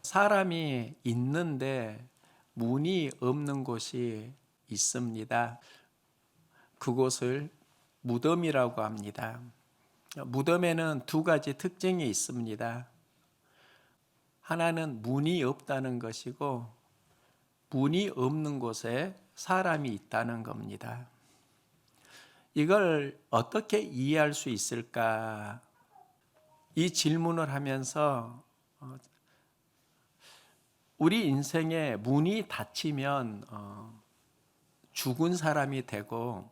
사람이 있는데 문이 없는 곳이 있습니다. 그곳을 무덤이라고 합니다. 무덤에는 두 가지 특징이 있습니다. 하나는 문이 없다는 것이고, 문이 없는 곳에 사람이 있다는 겁니다. 이걸 어떻게 이해할 수 있을까? 이 질문을 하면서 우리 인생에 문이 닫히면 죽은 사람이 되고,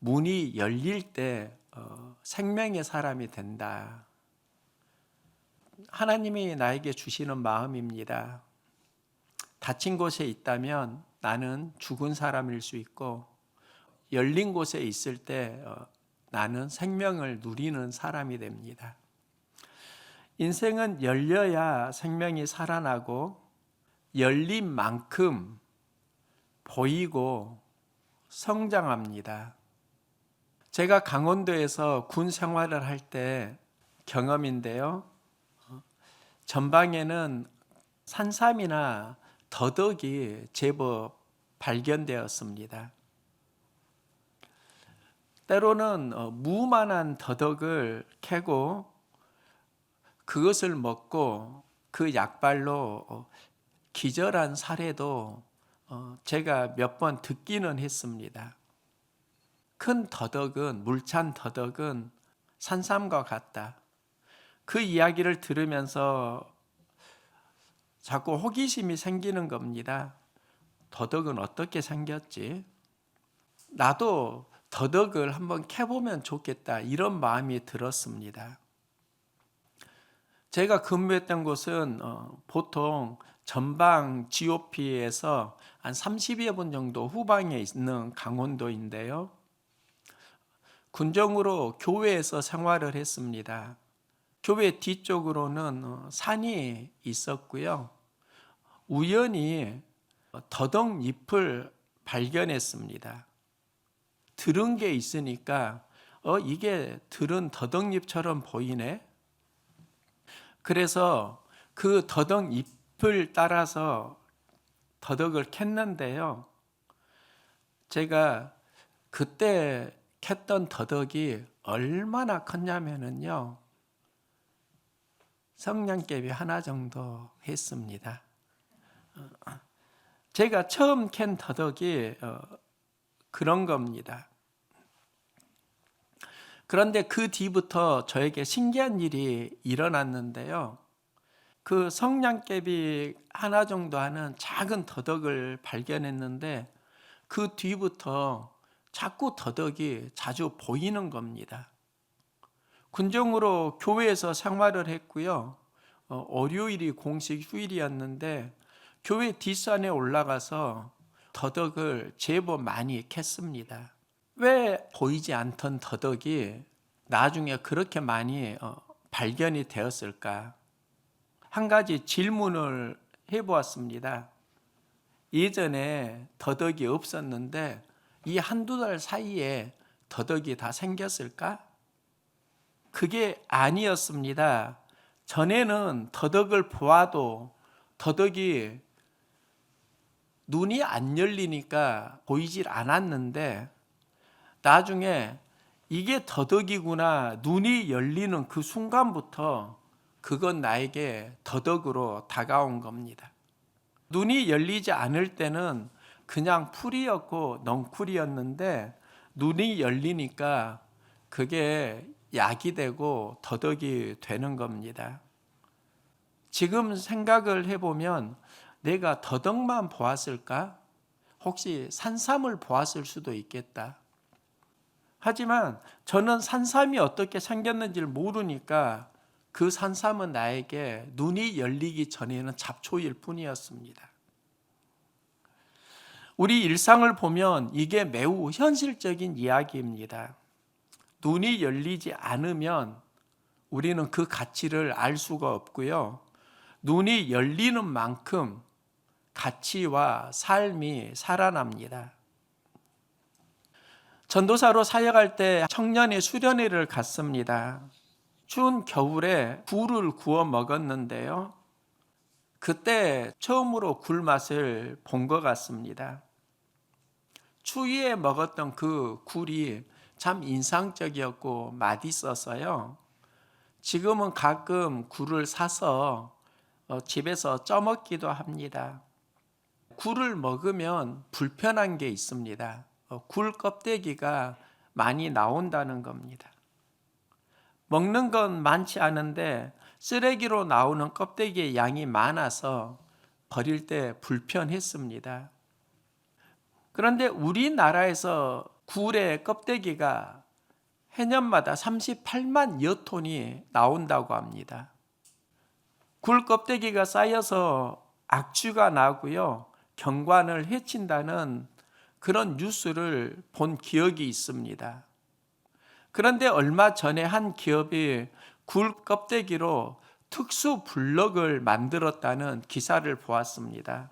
문이 열릴 때 생명의 사람이 된다. 하나님이 나에게 주시는 마음입니다. 닫힌 곳에 있다면 나는 죽은 사람일 수 있고, 열린 곳에 있을 때 나는 생명을 누리는 사람이 됩니다. 인생은 열려야 생명이 살아나고, 열린 만큼 보이고 성장합니다. 제가 강원도에서 군 생활을 할 때 경험인데요. 전방에는 산삼이나 더덕이 제법 발견되었습니다. 때로는 무만한 더덕을 캐고 그것을 먹고 그 약발로 기절한 사례도 제가 몇 번 듣기는 했습니다. 큰 더덕은, 물찬 더덕은 산삼과 같다. 그 이야기를 들으면서 자꾸 호기심이 생기는 겁니다. 더덕은 어떻게 생겼지? 나도 더덕을 한번 캐보면 좋겠다, 이런 마음이 들었습니다. 제가 근무했던 곳은 보통 전방 GOP에서 한 30여 분 정도 후방에 있는 강원도인데요. 군정으로 교회에서 생활을 했습니다. 교회 뒤쪽으로는 산이 있었고요. 우연히 더덕잎을 발견했습니다. 들은 게 있으니까 이게 들은 더덕잎처럼 보이네. 그래서 그 더덕잎을 따라서 더덕을 캤는데요. 제가 그때 캤던 더덕이 얼마나 컸냐면요, 성냥개비 하나 정도 했습니다. 제가 처음 캔 더덕이 그런 겁니다. 그런데 그 뒤부터 저에게 신기한 일이 일어났는데요. 그 성냥개비 하나 정도 하는 작은 더덕을 발견했는데 그 뒤부터 자꾸 더덕이 자주 보이는 겁니다. 군정으로 교회에서 생활을 했고요. 월요일이 공식 휴일이었는데 교회 뒷산에 올라가서 더덕을 제법 많이 캤습니다. 왜 보이지 않던 더덕이 나중에 그렇게 많이 발견이 되었을까? 한 가지 질문을 해보았습니다. 예전에 더덕이 없었는데 이 한두 달 사이에 더덕이 다 생겼을까? 그게 아니었습니다. 전에는 더덕을 보아도 더덕이 눈이 안 열리니까 보이질 않았는데, 나중에 이게 더덕이구나 눈이 열리는 그 순간부터 그건 나에게 더덕으로 다가온 겁니다. 눈이 열리지 않을 때는 그냥 풀이었고 넝쿨이었는데 눈이 열리니까 그게 약이 되고 더덕이 되는 겁니다. 지금 생각을 해보면 내가 더덕만 보았을까? 혹시 산삼을 보았을 수도 있겠다. 하지만 저는 산삼이 어떻게 생겼는지를 모르니까 그 산삼은 나에게 눈이 열리기 전에는 잡초일 뿐이었습니다. 우리 일상을 보면 이게 매우 현실적인 이야기입니다. 눈이 열리지 않으면 우리는 그 가치를 알 수가 없고요. 눈이 열리는 만큼 가치와 삶이 살아납니다. 전도사로 사역할 때 청년의 수련회를 갔습니다. 추운 겨울에 굴을 구워 먹었는데요. 그때 처음으로 굴 맛을 본 것 같습니다. 추위에 먹었던 그 굴이 참 인상적이었고 맛있어서요. 지금은 가끔 굴을 사서 집에서 쪄먹기도 합니다. 굴을 먹으면 불편한 게 있습니다. 굴 껍데기가 많이 나온다는 겁니다. 먹는 건 많지 않은데 쓰레기로 나오는 껍데기의 양이 많아서 버릴 때 불편했습니다. 그런데 우리나라에서 굴의 껍데기가 해년마다 38만 톤이 나온다고 합니다. 굴 껍데기가 쌓여서 악취가 나고요, 경관을 해친다는 그런 뉴스를 본 기억이 있습니다. 그런데 얼마 전에 한 기업이 굴 껍데기로 특수 블럭을 만들었다는 기사를 보았습니다.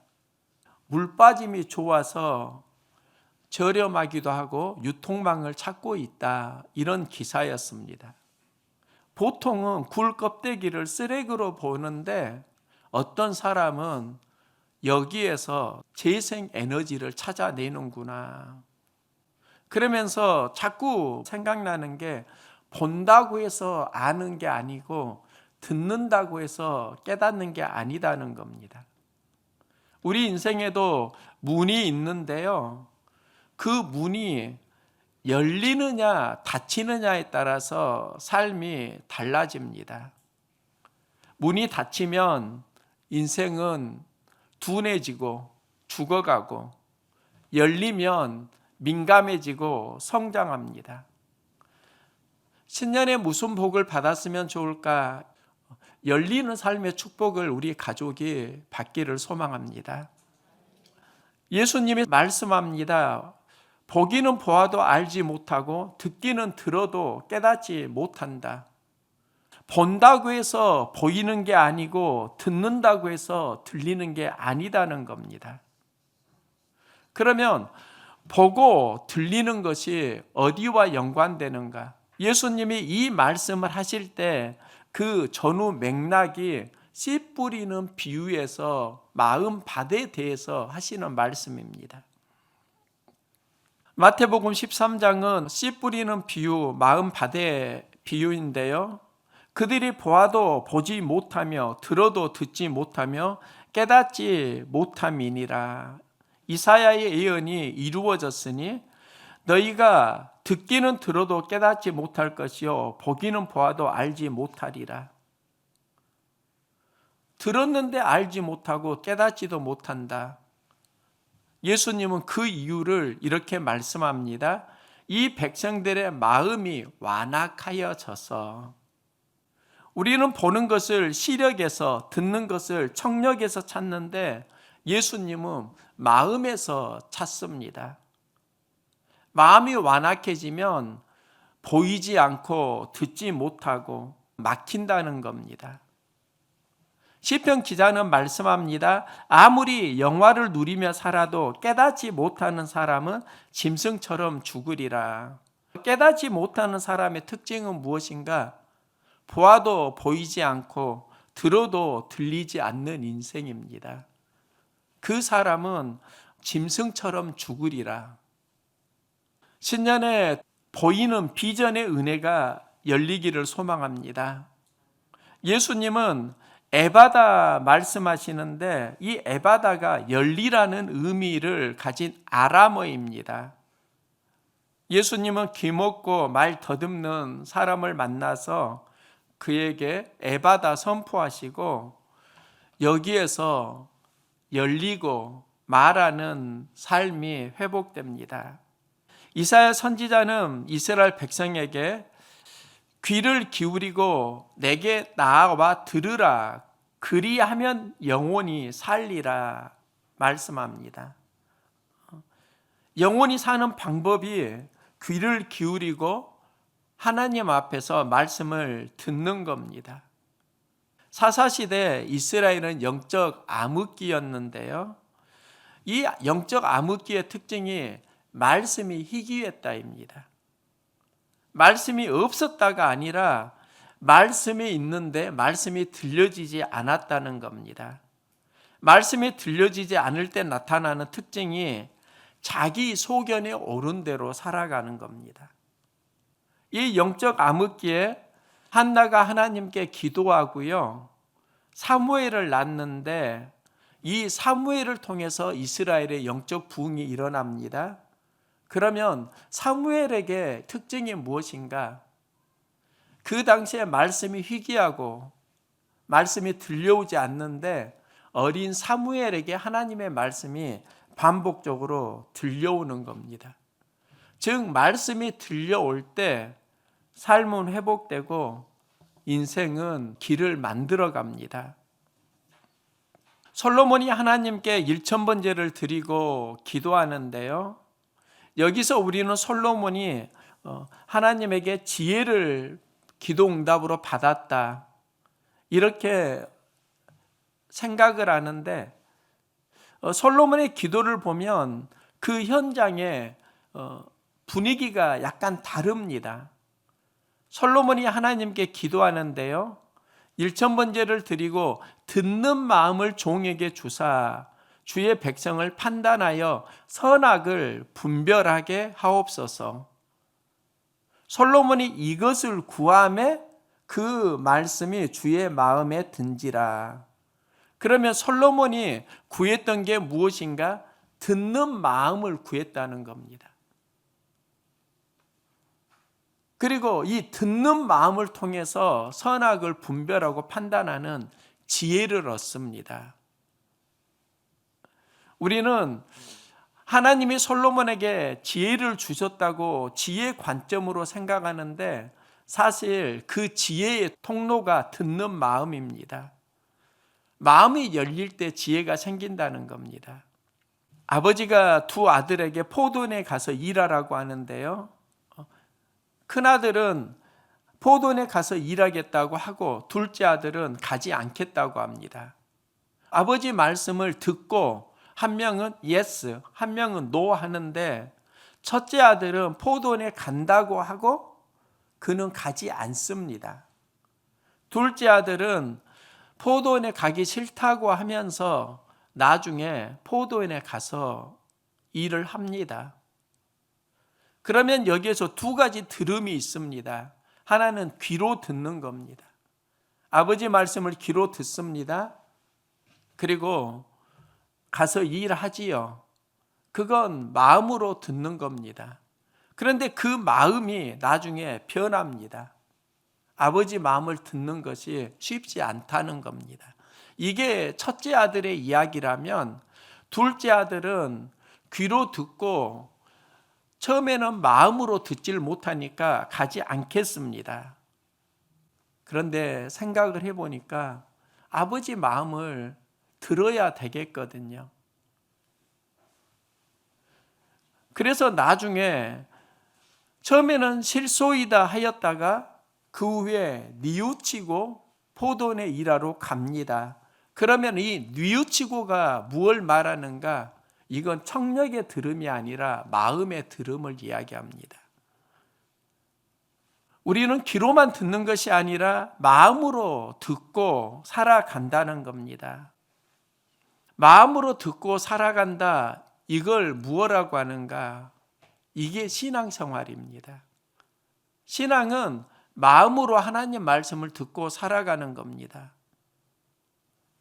물 빠짐이 좋아서 저렴하기도 하고 유통망을 찾고 있다, 이런 기사였습니다. 보통은 굴 껍데기를 쓰레기로 보는데 어떤 사람은 여기에서 재생 에너지를 찾아내는구나, 그러면서 자꾸 생각나는 게, 본다고 해서 아는 게 아니고 듣는다고 해서 깨닫는 게 아니다는 겁니다. 우리 인생에도 문이 있는데요, 그 문이 열리느냐 닫히느냐에 따라서 삶이 달라집니다. 문이 닫히면 인생은 둔해지고 죽어가고, 열리면 민감해지고 성장합니다. 신년에 무슨 복을 받았으면 좋을까? 열리는 삶의 축복을 우리 가족이 받기를 소망합니다. 예수님이 말씀합니다. 보기는 보아도 알지 못하고 듣기는 들어도 깨닫지 못한다. 본다고 해서 보이는 게 아니고 듣는다고 해서 들리는 게 아니다는 겁니다. 그러면 보고 들리는 것이 어디와 연관되는가? 예수님이 이 말씀을 하실 때 그 전후 맥락이 씨 뿌리는 비유에서 마음밭에 대해서 하시는 말씀입니다. 마태복음 13장은 씨 뿌리는 비유, 마음밭의 비유인데요, 그들이 보아도 보지 못하며 들어도 듣지 못하며 깨닫지 못함이니라. 이사야의 예언이 이루어졌으니 너희가 듣기는 들어도 깨닫지 못할 것이요 보기는 보아도 알지 못하리라. 들었는데 알지 못하고 깨닫지도 못한다. 예수님은 그 이유를 이렇게 말씀합니다. 이 백성들의 마음이 완악하여져서, 우리는 보는 것을 시력에서, 듣는 것을 청력에서 찾는데 예수님은 마음에서 찾습니다. 마음이 완악해지면 보이지 않고 듣지 못하고 막힌다는 겁니다. 시편 기자는 말씀합니다. 아무리 영화를 누리며 살아도 깨닫지 못하는 사람은 짐승처럼 죽으리라. 깨닫지 못하는 사람의 특징은 무엇인가? 보아도 보이지 않고 들어도 들리지 않는 인생입니다. 그 사람은 짐승처럼 죽으리라. 신년에 보이는 비전의 은혜가 열리기를 소망합니다. 예수님은 에바다 말씀하시는데 이 에바다가 열리라는 의미를 가진 아람어입니다. 예수님은 귀먹고 말 더듬는 사람을 만나서 그에게 에바다 선포하시고 여기에서 열리고 말하는 삶이 회복됩니다. 이사야 선지자는 이스라엘 백성에게 귀를 기울이고 내게 나아와 들으라, 그리하면 영원히 살리라 말씀합니다. 영원히 사는 방법이 귀를 기울이고 하나님 앞에서 말씀을 듣는 겁니다. 사사시대 이스라엘은 영적 암흑기였는데요, 이 영적 암흑기의 특징이 말씀이 희귀했다입니다. 말씀이 없었다가 아니라 말씀이 있는데 말씀이 들려지지 않았다는 겁니다. 말씀이 들려지지 않을 때 나타나는 특징이 자기 소견에 옳은 대로 살아가는 겁니다. 이 영적 암흑기에 한나가 하나님께 기도하고요, 사무엘을 낳는데 이 사무엘을 통해서 이스라엘의 영적 부흥이 일어납니다. 그러면 사무엘에게 특징이 무엇인가? 그 당시에 말씀이 희귀하고 말씀이 들려오지 않는데 어린 사무엘에게 하나님의 말씀이 반복적으로 들려오는 겁니다. 즉 말씀이 들려올 때 삶은 회복되고 인생은 길을 만들어 갑니다. 솔로몬이 하나님께 1000번제를 드리고 기도하는데요, 여기서 우리는 솔로몬이 하나님에게 지혜를 기도응답으로 받았다 이렇게 생각을 하는데, 솔로몬의 기도를 보면 그 현장에 분위기가 약간 다릅니다. 솔로몬이 하나님께 기도하는데요, 1000번제를 드리고 듣는 마음을 종에게 주사 주의 백성을 판단하여 선악을 분별하게 하옵소서. 솔로몬이 이것을 구하매 그 말씀이 주의 마음에 든지라. 그러면 솔로몬이 구했던 게 무엇인가? 듣는 마음을 구했다는 겁니다. 그리고 이 듣는 마음을 통해서 선악을 분별하고 판단하는 지혜를 얻습니다. 우리는 하나님이 솔로몬에게 지혜를 주셨다고 지혜 관점으로 생각하는데 사실 그 지혜의 통로가 듣는 마음입니다. 마음이 열릴 때 지혜가 생긴다는 겁니다. 아버지가 두 아들에게 포도원에 가서 일하라고 하는데요, 큰아들은 포도원에 가서 일하겠다고 하고 둘째 아들은 가지 않겠다고 합니다. 아버지 말씀을 듣고 한 명은 yes, 한 명은 no 하는데 첫째 아들은 포도원에 간다고 하고 그는 가지 않습니다. 둘째 아들은 포도원에 가기 싫다고 하면서 나중에 포도원에 가서 일을 합니다. 그러면 여기에서 두 가지 들음이 있습니다. 하나는 귀로 듣는 겁니다. 아버지 말씀을 귀로 듣습니다. 그리고 가서 일하지요. 그건 마음으로 듣는 겁니다. 그런데 그 마음이 나중에 변합니다. 아버지 마음을 듣는 것이 쉽지 않다는 겁니다. 이게 첫째 아들의 이야기라면 둘째 아들은 귀로 듣고 처음에는 마음으로 듣질 못하니까 가지 않겠습니다. 그런데 생각을 해보니까 아버지 마음을 들어야 되겠거든요. 그래서 나중에 처음에는 실소이다 하였다가 그 후에 뉘우치고 포도원에 일하러 갑니다. 그러면 이 뉘우치고가 무엇을 말하는가? 이건 청력의 들음이 아니라 마음의 들음을 이야기합니다. 우리는 귀로만 듣는 것이 아니라 마음으로 듣고 살아간다는 겁니다. 마음으로 듣고 살아간다, 이걸 무엇이라고 하는가? 이게 신앙생활입니다. 신앙은 마음으로 하나님 말씀을 듣고 살아가는 겁니다.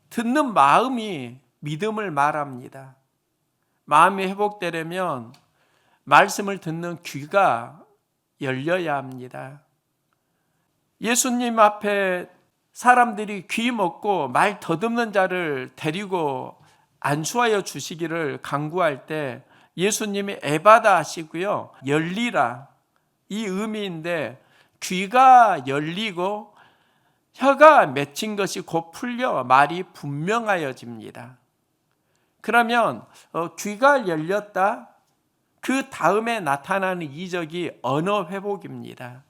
듣는 마음이 믿음을 말합니다. 마음이 회복되려면 말씀을 듣는 귀가 열려야 합니다. 예수님 앞에 사람들이 귀 먹고 말 더듬는 자를 데리고 안수하여 주시기를 간구할 때 예수님이 에바다 하시고요, 열리라, 이 의미인데 귀가 열리고 혀가 맺힌 것이 곧 풀려 말이 분명하여집니다. 그러면 귀가 열렸다, 그 다음에 나타나는 이적이 언어 회복입니다.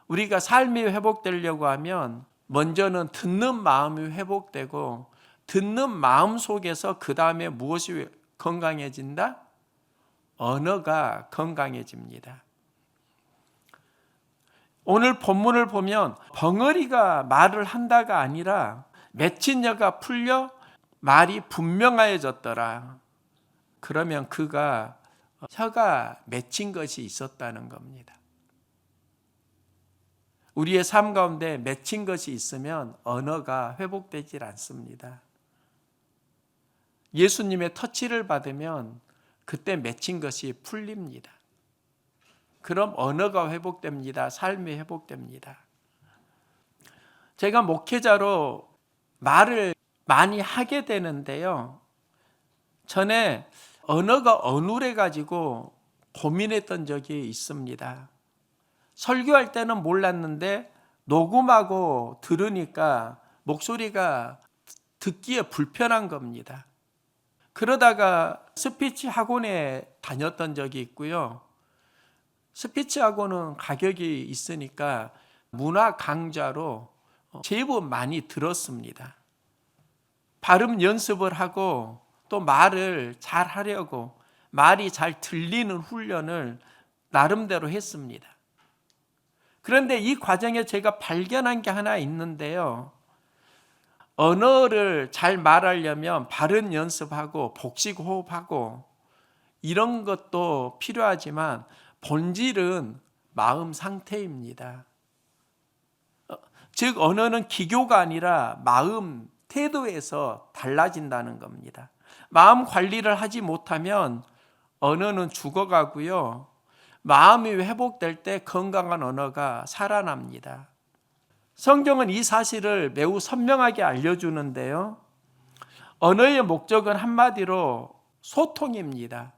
우리가 삶이 회복되려고 하면 먼저는 듣는 마음이 회복되고 듣는 마음 속에서 그 다음에 무엇이 건강해진다? 언어가 건강해집니다. 오늘 본문을 보면 벙어리가 말을 한다가 아니라 맺힌 혀가 풀려 말이 분명해졌더라. 그러면 그가 혀가 맺힌 것이 있었다는 겁니다. 우리의 삶 가운데 맺힌 것이 있으면 언어가 회복되질 않습니다. 예수님의 터치를 받으면 그때 맺힌 것이 풀립니다. 그럼 언어가 회복됩니다. 삶이 회복됩니다. 제가 목회자로 말을 많이 하게 되는데요. 전에 언어가 어눌해 가지고 고민했던 적이 있습니다. 설교할 때는 몰랐는데 녹음하고 들으니까 목소리가 듣기에 불편한 겁니다. 그러다가 스피치 학원에 다녔던 적이 있고요. 스피치 학원은 가격이 있으니까 문화 강좌로 제법 많이 들었습니다. 발음 연습을 하고 또 말을 잘 하려고 말이 잘 들리는 훈련을 나름대로 했습니다. 그런데 이 과정에 제가 발견한 게 하나 있는데요. 언어를 잘 말하려면 발음 연습하고 복식 호흡하고 이런 것도 필요하지만 본질은 마음 상태입니다. 즉 언어는 기교가 아니라 마음 태도에서 달라진다는 겁니다. 마음 관리를 하지 못하면 언어는 죽어가고요. 마음이 회복될 때 건강한 언어가 살아납니다. 성경은 이 사실을 매우 선명하게 알려주는데요. 언어의 목적은 한마디로 소통입니다.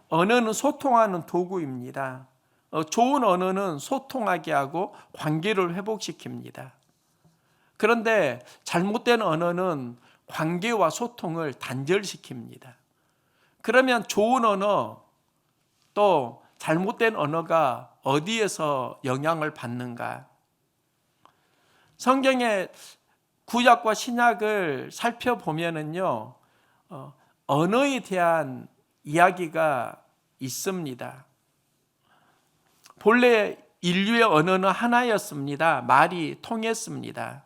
언어는 소통하는 도구입니다. 좋은 언어는 소통하게 하고 관계를 회복시킵니다. 그런데 잘못된 언어는 관계와 소통을 단절시킵니다. 그러면 좋은 언어 또 잘못된 언어가 어디에서 영향을 받는가? 성경의 구약과 신약을 살펴보면은요, 언어에 대한 이야기가 있습니다. 본래 인류의 언어는 하나였습니다. 말이 통했습니다.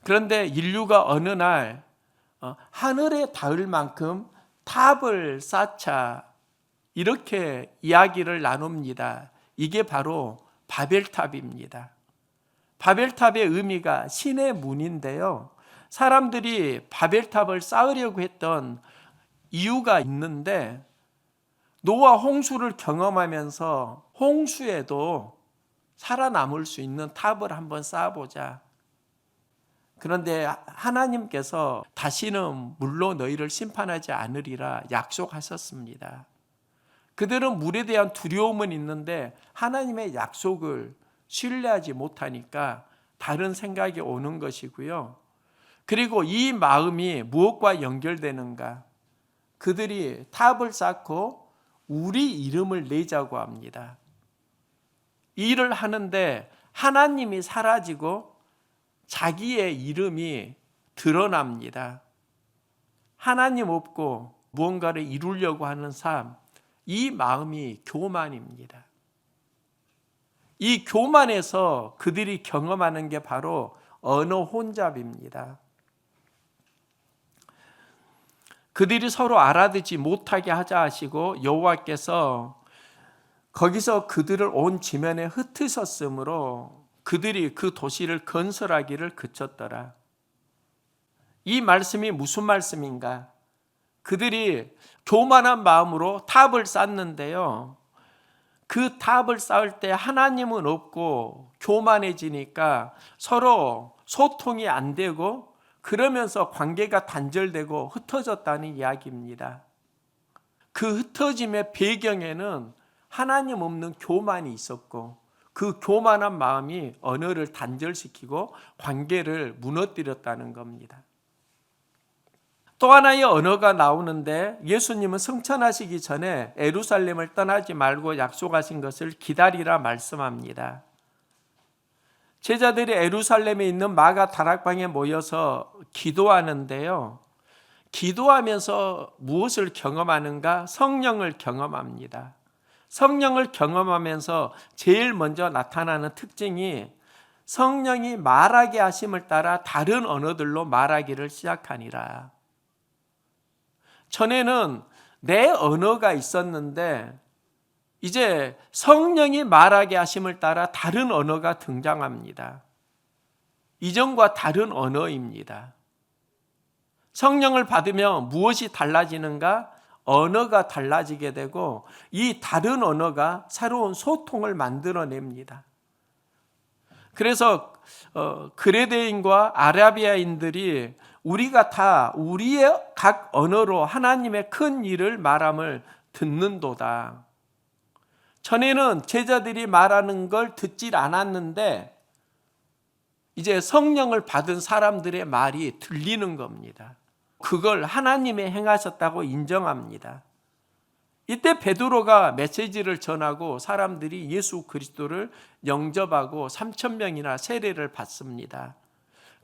그런데 인류가 어느 날 하늘에 닿을 만큼 탑을 쌓자 이렇게 이야기를 나눕니다. 이게 바로 바벨탑입니다. 바벨탑의 의미가 신의 문인데요. 사람들이 바벨탑을 쌓으려고 했던 이유가 있는데 노아 홍수를 경험하면서 홍수에도 살아남을 수 있는 탑을 한번 쌓아보자. 그런데 하나님께서 다시는 물로 너희를 심판하지 않으리라 약속하셨습니다. 그들은 물에 대한 두려움은 있는데 하나님의 약속을 신뢰하지 못하니까 다른 생각이 오는 것이고요. 그리고 이 마음이 무엇과 연결되는가? 그들이 탑을 쌓고 우리 이름을 내자고 합니다. 일을 하는데 하나님이 사라지고 자기의 이름이 드러납니다. 하나님 없고 무언가를 이루려고 하는 삶, 이 마음이 교만입니다. 이 교만에서 그들이 경험하는 게 바로 언어 혼잡입니다. 그들이 서로 알아듣지 못하게 하자 하시고 여호와께서 거기서 그들을 온 지면에 흩으셨으므로 그들이 그 도시를 건설하기를 그쳤더라. 이 말씀이 무슨 말씀인가? 그들이 교만한 마음으로 탑을 쌓는데요. 그 탑을 쌓을 때 하나님은 없고 교만해지니까 서로 소통이 안 되고 그러면서 관계가 단절되고 흩어졌다는 이야기입니다. 그 흩어짐의 배경에는 하나님 없는 교만이 있었고 그 교만한 마음이 언어를 단절시키고 관계를 무너뜨렸다는 겁니다. 또 하나의 언어가 나오는데 예수님은 승천하시기 전에 예루살렘을 떠나지 말고 약속하신 것을 기다리라 말씀합니다. 제자들이 예루살렘에 있는 마가 다락방에 모여서 기도하는데요. 기도하면서 무엇을 경험하는가? 성령을 경험합니다. 성령을 경험하면서 제일 먼저 나타나는 특징이 성령이 말하게 하심을 따라 다른 언어들로 말하기를 시작하니라. 전에는 내 언어가 있었는데 이제 성령이 말하게 하심을 따라 다른 언어가 등장합니다. 이전과 다른 언어입니다. 성령을 받으면 무엇이 달라지는가? 언어가 달라지게 되고 이 다른 언어가 새로운 소통을 만들어냅니다. 그래서 그레데인과 아라비아인들이 우리가 다 우리의 각 언어로 하나님의 큰 일을 말함을 듣는도다. 전에는 제자들이 말하는 걸 듣질 않았는데 이제 성령을 받은 사람들의 말이 들리는 겁니다. 그걸 하나님이 행하셨다고 인정합니다. 이때 베드로가 메시지를 전하고 사람들이 예수 그리스도를 영접하고 3,000명이나 세례를 받습니다.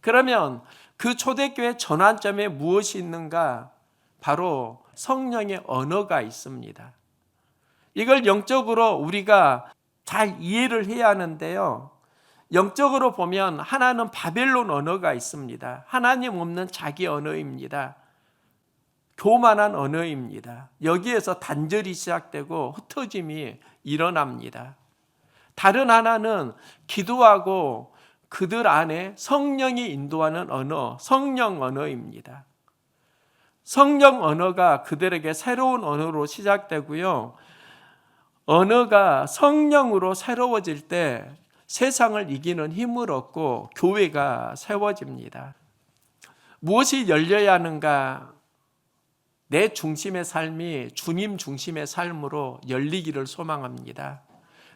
그러면 그 초대교회 전환점에 무엇이 있는가? 바로 성령의 언어가 있습니다. 이걸 영적으로 우리가 잘 이해를 해야 하는데요. 영적으로 보면 하나는 바벨론 언어가 있습니다. 하나님 없는 자기 언어입니다. 교만한 언어입니다. 여기에서 단절이 시작되고 흩어짐이 일어납니다. 다른 하나는 기도하고 그들 안에 성령이 인도하는 언어, 성령 언어입니다. 성령 언어가 그들에게 새로운 언어로 시작되고요. 언어가 성령으로 새로워질 때 세상을 이기는 힘을 얻고 교회가 세워집니다. 무엇이 열려야 하는가? 내 중심의 삶이 주님 중심의 삶으로 열리기를 소망합니다.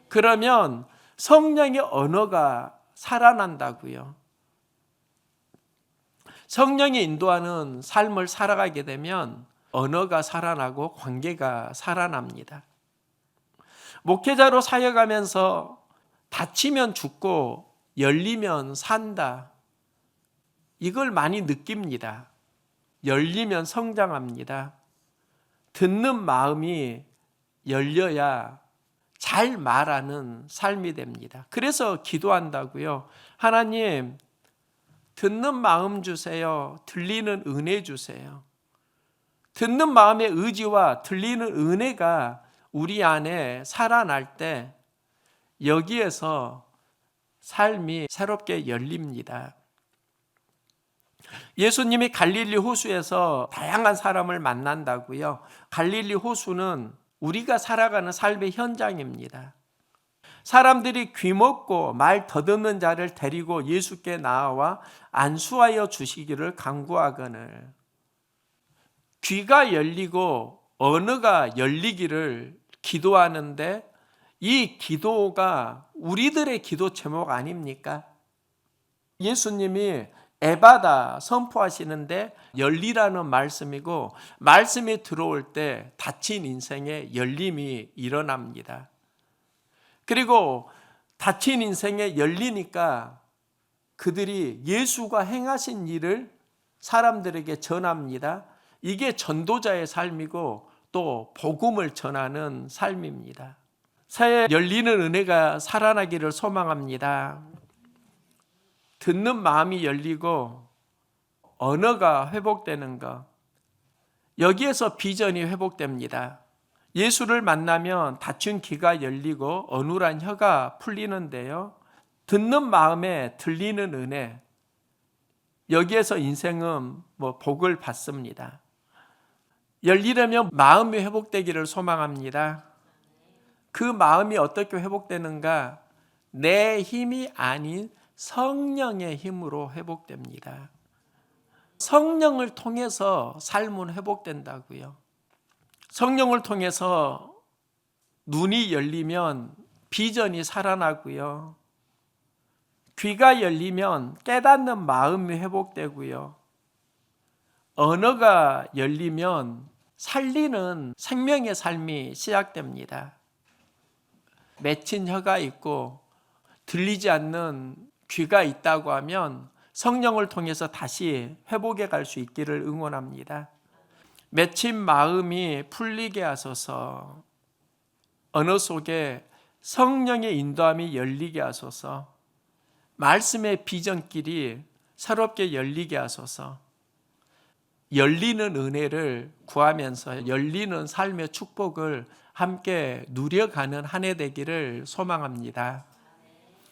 그러면 성령의 언어가 살아난다고요. 성령이 인도하는 삶을 살아가게 되면 언어가 살아나고 관계가 살아납니다. 목회자로 사역하면서 다치면 죽고 열리면 산다. 이걸 많이 느낍니다. 열리면 성장합니다. 듣는 마음이 열려야 잘 말하는 삶이 됩니다. 그래서 기도한다고요. 하나님, 듣는 마음 주세요. 들리는 은혜 주세요. 듣는 마음의 의지와 들리는 은혜가 우리 안에 살아날 때 여기에서 삶이 새롭게 열립니다. 예수님이 갈릴리 호수에서 다양한 사람을 만난다고요. 갈릴리 호수는 우리가 살아가는 삶의 현장입니다. 사람들이 귀먹고 말 더듬는 자를 데리고 예수께 나와 안수하여 주시기를 간구하거늘. 귀가 열리고 언어가 열리기를 기도하는데 이 기도가 우리들의 기도 제목 아닙니까? 예수님이 에바다 선포하시는데 열리라는 말씀이고 말씀이 들어올 때 닫힌 인생에 열림이 일어납니다. 그리고 닫힌 인생에 열리니까 그들이 예수가 행하신 일을 사람들에게 전합니다. 이게 전도자의 삶이고 또 복음을 전하는 삶입니다. 새해 열리는 은혜가 살아나기를 소망합니다. 듣는 마음이 열리고 언어가 회복되는 것, 여기에서 비전이 회복됩니다. 예수를 만나면 닫힌 귀가 열리고 어눌한 혀가 풀리는데요. 듣는 마음에 들리는 은혜, 여기에서 인생은 복을 받습니다. 열리려면 마음이 회복되기를 소망합니다. 그 마음이 어떻게 회복되는가? 내 힘이 아닌 성령의 힘으로 회복됩니다. 성령을 통해서 삶은 회복된다고요. 성령을 통해서 눈이 열리면 비전이 살아나고요. 귀가 열리면 깨닫는 마음이 회복되고요. 언어가 열리면 살리는 생명의 삶이 시작됩니다. 맺힌 혀가 있고 들리지 않는 귀가 있다고 하면 성령을 통해서 다시 회복해 갈 수 있기를 응원합니다. 맺힌 마음이 풀리게 하소서. 언어 속에 성령의 인도함이 열리게 하소서. 말씀의 비전길이 새롭게 열리게 하소서. 열리는 은혜를 구하면서 열리는 삶의 축복을 함께 누려가는 한 해 되기를 소망합니다.